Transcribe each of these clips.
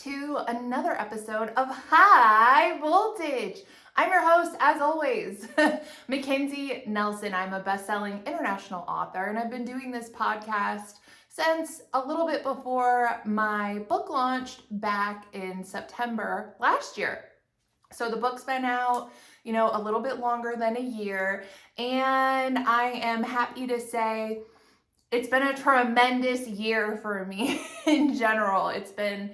to another episode of High Voltage. I'm your host, as always, MacKenzie Nelson. I'm a best-selling international author, and I've been doing this podcast since a little bit before my book launched back in September last year. So the book's been out, a little bit longer than a year, and I am happy to say it's been a tremendous year for me in general. It's been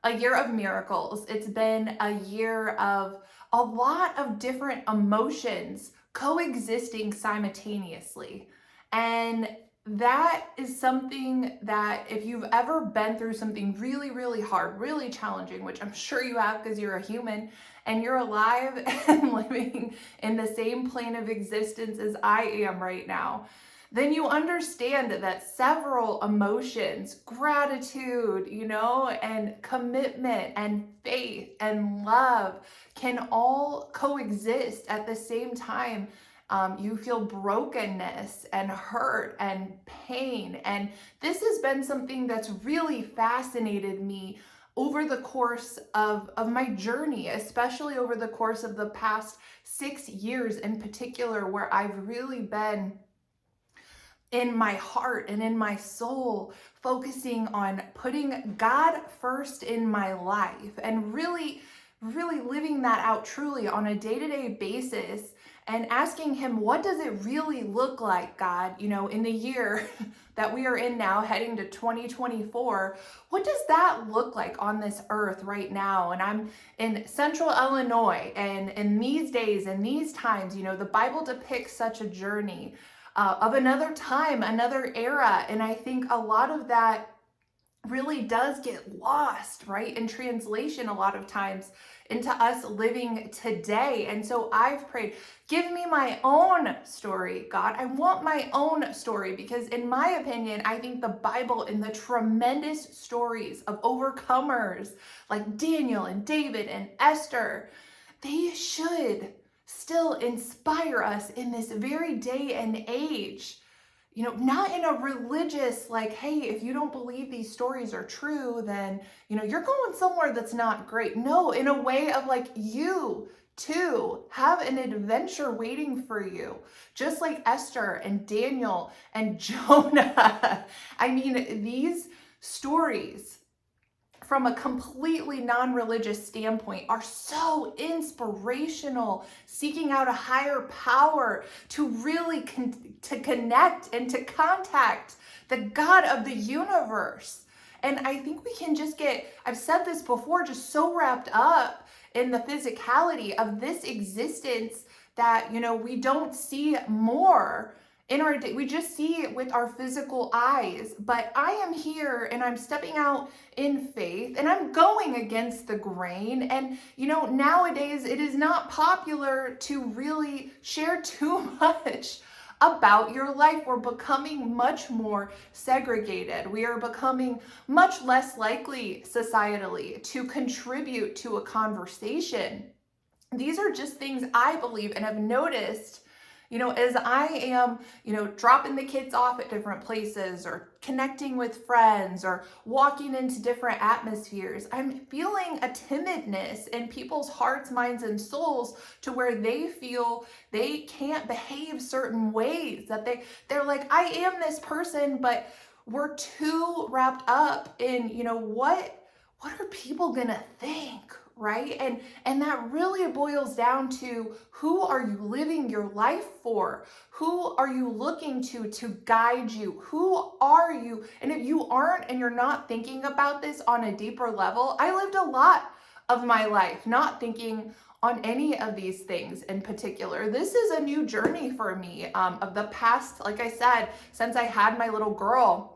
a year of miracles. It's been a year of a lot of different emotions coexisting simultaneously. And that is something that if you've ever been through something really, really hard, really challenging, which I'm sure you have because you're a human and you're alive and living in the same plane of existence as I am right now, then you understand that several emotions, gratitude, and commitment and faith and love can all coexist at the same time. You feel brokenness and hurt and pain. And this has been something that's really fascinated me over the course of my journey, especially over the course of the past 6 years in particular, where I've really been in my heart and in my soul, focusing on putting God first in my life and really living that out truly on a day-to-day basis and asking him, what does it really look like, God, in the year that we are in now, heading to 2024, what does that look like on this earth right now? And I'm in central Illinois, and in these days and these times, the Bible depicts such a journey of another time, another era. And I think a lot of that really does get lost, right, in translation a lot of times into us living today. And so I've prayed, give me my own story, God. I want my own story because in my opinion, I think the Bible and the tremendous stories of overcomers like Daniel and David and Esther, they should still inspire us in this very day and age, not in a religious, like, hey, if you don't believe these stories are true, then, you're going somewhere that's not great. No, in a way of like, you too have an adventure waiting for you, just like Esther and Daniel and Jonah. I mean, these stories from a completely non-religious standpoint are so inspirational, seeking out a higher power to really to connect and to contact the God of the universe. And I think we can just I've said this before, just so wrapped up in the physicality of this existence that, we don't see more in our day. We just see it with our physical eyes. But I am here and I'm stepping out in faith and I'm going against the grain. And, nowadays it is not popular to really share too much about your life. We're becoming much more segregated. We are becoming much less likely societally to contribute to a conversation. These are just things I believe and have noticed, as I am, dropping the kids off at different places or connecting with friends or walking into different atmospheres, I'm feeling a timidness in people's hearts, minds, and souls to where they feel they can't behave certain ways, that they're like, I am this person, but we're too wrapped up in, what are people gonna think? Right? And that really boils down to, who are you living your life for? Who are you looking to guide you? Who are you? And if you aren't and you're not thinking about this on a deeper level, I lived a lot of my life not thinking on any of these things in particular. This is a new journey for me of the past, like I said, since I had my little girl.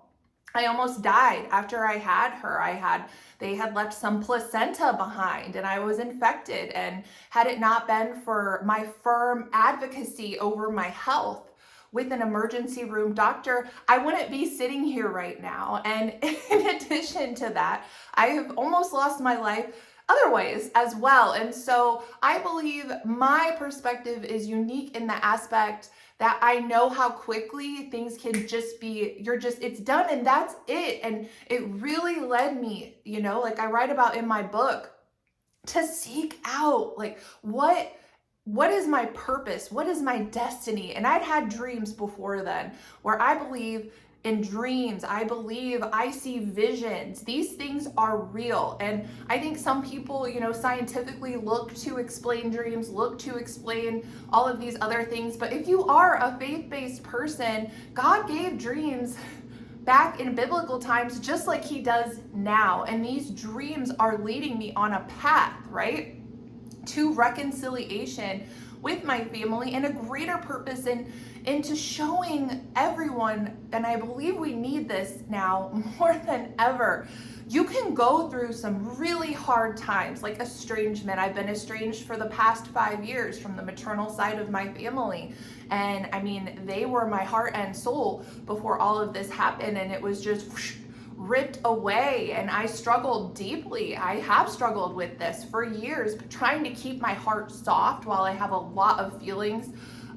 I almost died after I had her. They had left some placenta behind and I was infected. And had it not been for my firm advocacy over my health with an emergency room doctor, I wouldn't be sitting here right now. And in addition to that, I have almost lost my life other ways as well. And so I believe my perspective is unique in the aspect that I know how quickly things can just be, it's done and that's it. And it really led me, like I write about in my book, to seek out like what is my purpose? What is my destiny? And I'd had dreams before then where I believe in dreams. I believe I see visions. These things are real. And I think some people, scientifically look to explain dreams, look to explain all of these other things. But if you are a faith-based person, God gave dreams back in biblical times just like he does now. And these dreams are leading me on a path, right, to reconciliation with my family and a greater purpose into showing everyone, and I believe we need this now more than ever. You can go through some really hard times, like estrangement. I've been estranged for the past 5 years from the maternal side of my family. And I mean, they were my heart and soul before all of this happened, and it was just ripped away. And I struggled deeply. I have struggled with this for years, trying to keep my heart soft while I have a lot of feelings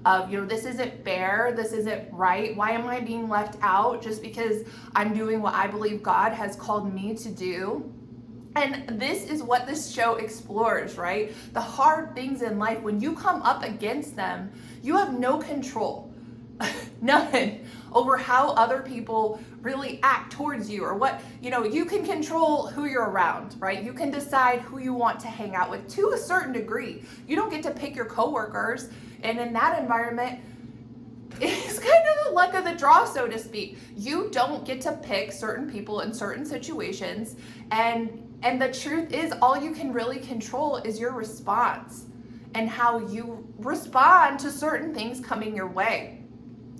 of, this isn't fair, this isn't right, why am I being left out just because I'm doing what I believe God has called me to do? And this is what this show explores, right? The hard things in life, when you come up against them, you have no control, none, over how other people really act towards you or what, you can control who you're around, right? You can decide who you want to hang out with to a certain degree. You don't get to pick your coworkers. And in that environment, it's kind of the luck of the draw, so to speak. You don't get to pick certain people in certain situations. And the truth is, all you can really control is your response and how you respond to certain things coming your way.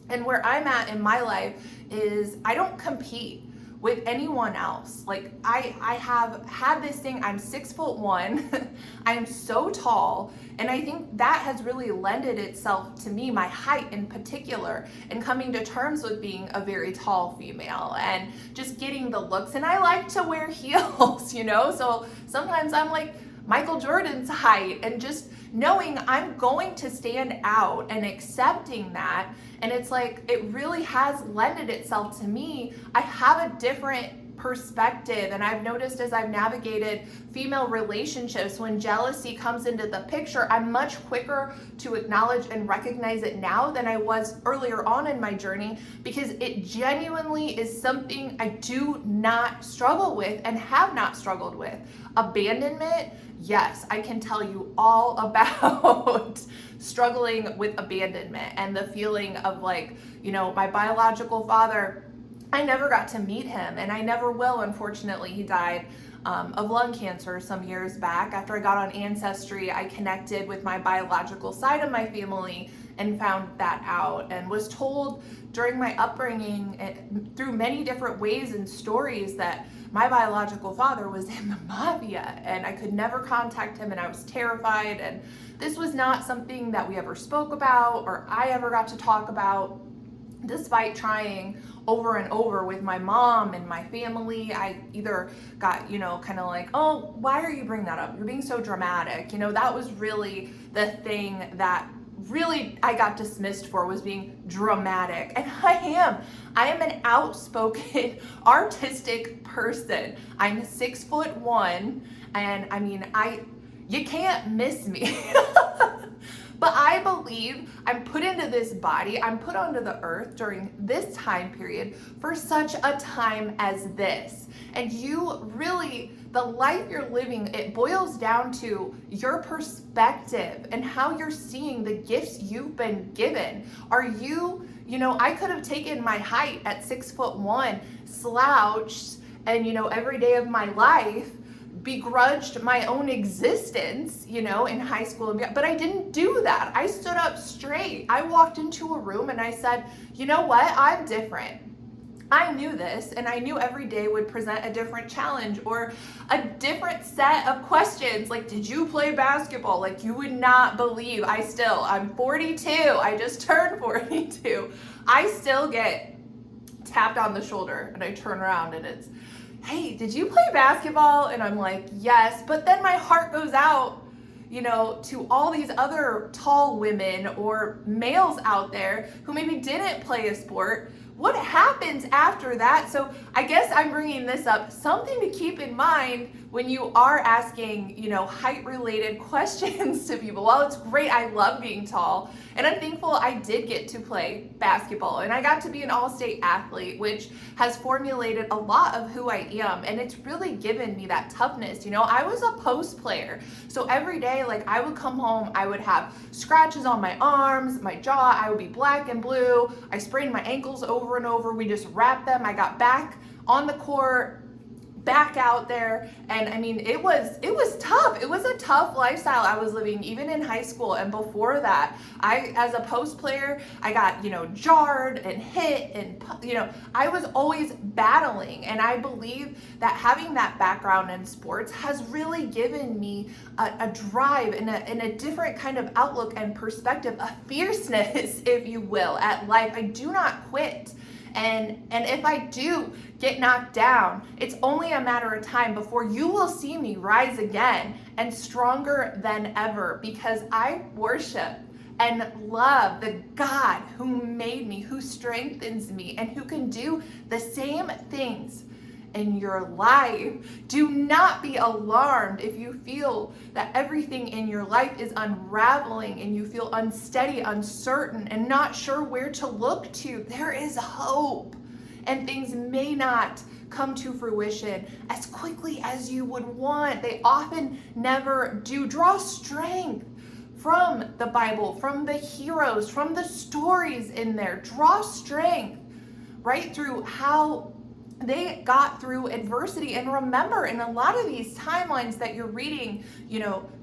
And where I'm at in my life is I don't compete with anyone else. Like I have had this thing, I'm 6'1", I'm so tall, and I think that has really lended itself to me, my height in particular, and coming to terms with being a very tall female and just getting the looks. And I like to wear heels, so sometimes I'm like Michael Jordan's height, and just knowing I'm going to stand out and accepting that. And it's like, it really has lended itself to me. I have a different perspective, and I've noticed as I've navigated female relationships, when jealousy comes into the picture, I'm much quicker to acknowledge and recognize it now than I was earlier on in my journey, because it genuinely is something I do not struggle with and have not struggled with. Abandonment, yes, I can tell you all about struggling with abandonment and the feeling of like, my biological father, I never got to meet him, and I never will, unfortunately. He died of lung cancer some years back. After I got on Ancestry, I connected with my biological side of my family and found that out, and was told during my upbringing through many different ways and stories that my biological father was in the mafia, and I could never contact him, and I was terrified. And this was not something that we ever spoke about or I ever got to talk about, despite trying over and over with my mom and my family. I either got, kind of like, oh, why are you bringing that up? You're being so dramatic. That was really the thing that really I got dismissed for, was being dramatic. And I am an outspoken, artistic person. I'm 6'1", and I mean, you can't miss me. But I believe I'm put into this body, I'm put onto the earth during this time period for such a time as this. And you really, the life you're living, it boils down to your perspective and how you're seeing the gifts you've been given. Are you, I could have taken my height at 6'1", slouched, and every day of my life begrudged my own existence, in high school, but I didn't do that. I stood up straight. I walked into a room and I said, you know what? I'm different. I knew this, and I knew every day would present a different challenge or a different set of questions. Like, did you play basketball? Like, you would not believe. I'm 42. I just turned 42. I still get tapped on the shoulder and I turn around and it's, hey, did you play basketball? And I'm like, yes. But then my heart goes out, to all these other tall women or males out there who maybe didn't play a sport. What happens after that? So I guess I'm bringing this up, something to keep in mind when you are asking, height related questions to people. Well, it's great. I love being tall, and I'm thankful I did get to play basketball, and I got to be an all-state athlete, which has formulated a lot of who I am, and it's really given me that toughness. I was a post player, so every day, I would come home, I would have scratches on my arms, my jaw, I would be black and blue. I sprained my ankles over and over. We just wrapped them. I got back on the court, back out there, and it was tough. It was a tough lifestyle I was living even in high school, and before that as a post player I got jarred and hit, and I was always battling. And I believe that having that background in sports has really given me a drive and a different kind of outlook and perspective, a fierceness if you will, at life. I do not quit. And if I do get knocked down, it's only a matter of time before you will see me rise again and stronger than ever, because I worship and love the God who made me, who strengthens me, and who can do the same things in your life. Do not be alarmed if you feel that everything in your life is unraveling and you feel unsteady, uncertain, and not sure where to look to. There is hope, and things may not come to fruition as quickly as you would want. They often never do. Draw strength from the Bible, from the heroes, from the stories in there. Draw strength right through how they got through adversity. And remember, in a lot of these timelines that you're reading,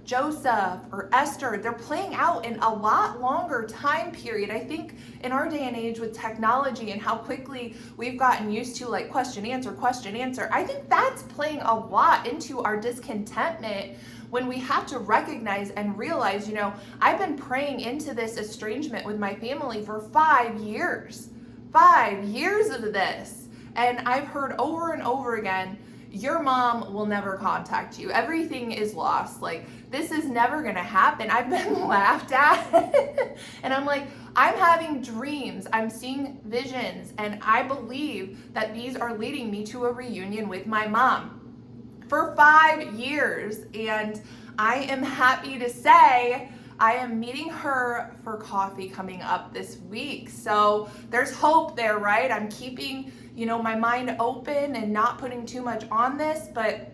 Joseph or Esther, they're playing out in a lot longer time period. I think in our day and age with technology and how quickly we've gotten used to question, answer, I think that's playing a lot into our discontentment when we have to recognize and realize, I've been praying into this estrangement with my family for 5 years. 5 years of this. And I've heard over and over again, your mom will never contact you. Everything is lost. This is never gonna happen. I've been laughed at. And I'm like, I'm having dreams, I'm seeing visions, and I believe that these are leading me to a reunion with my mom for 5 years. And I am happy to say I am meeting her for coffee coming up this week. So there's hope there, right? I'm keeping my mind open and not putting too much on this, but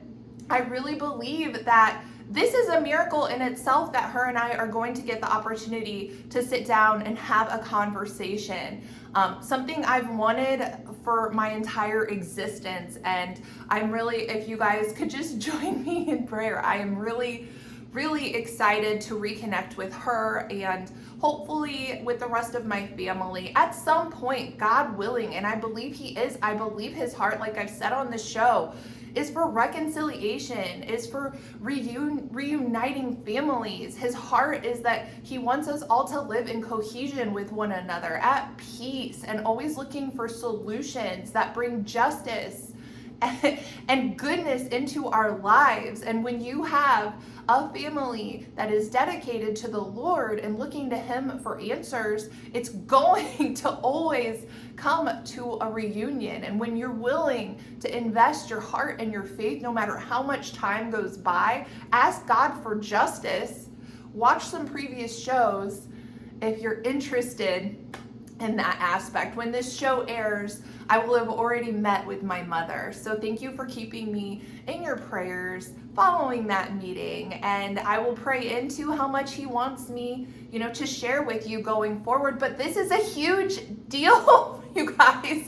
I really believe that this is a miracle in itself that her and I are going to get the opportunity to sit down and have a conversation. Something I've wanted for my entire existence, and I'm really, if you guys could just join me in prayer, I am really excited to reconnect with her and hopefully with the rest of my family at some point, God willing. And I believe he is. I believe his heart, like I've said on the show, is for reconciliation, is for reuniting families. His heart is that he wants us all to live in cohesion with one another, at peace, and always looking for solutions that bring justice and goodness into our lives. And when you have a family that is dedicated to the Lord and looking to him for answers, it's going to always come to a reunion. And when you're willing to invest your heart and your faith, no matter how much time goes by, ask God for justice. Watch some previous shows if you're interested in that aspect. When this show airs, I will have already met with my mother. So thank you for keeping me in your prayers following that meeting. And I will pray into how much he wants me, to share with you going forward. But this is a huge deal, you guys.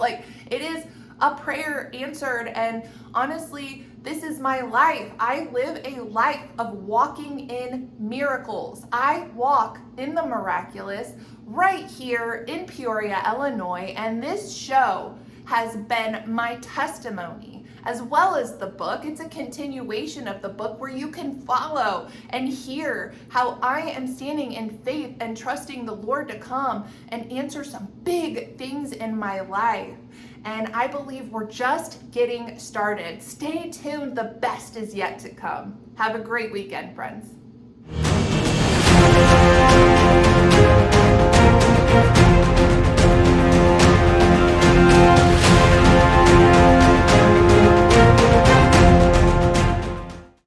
It is a prayer answered. And honestly, this is my life. I live a life of walking in miracles. I walk in the miraculous right here in Peoria, Illinois. And this show has been my testimony, as well as the book. It's a continuation of the book where you can follow and hear how I am standing in faith and trusting the Lord to come and answer some big things in my life. and I believe we're just getting started. Stay tuned, the best is yet to come. Have a great weekend, friends.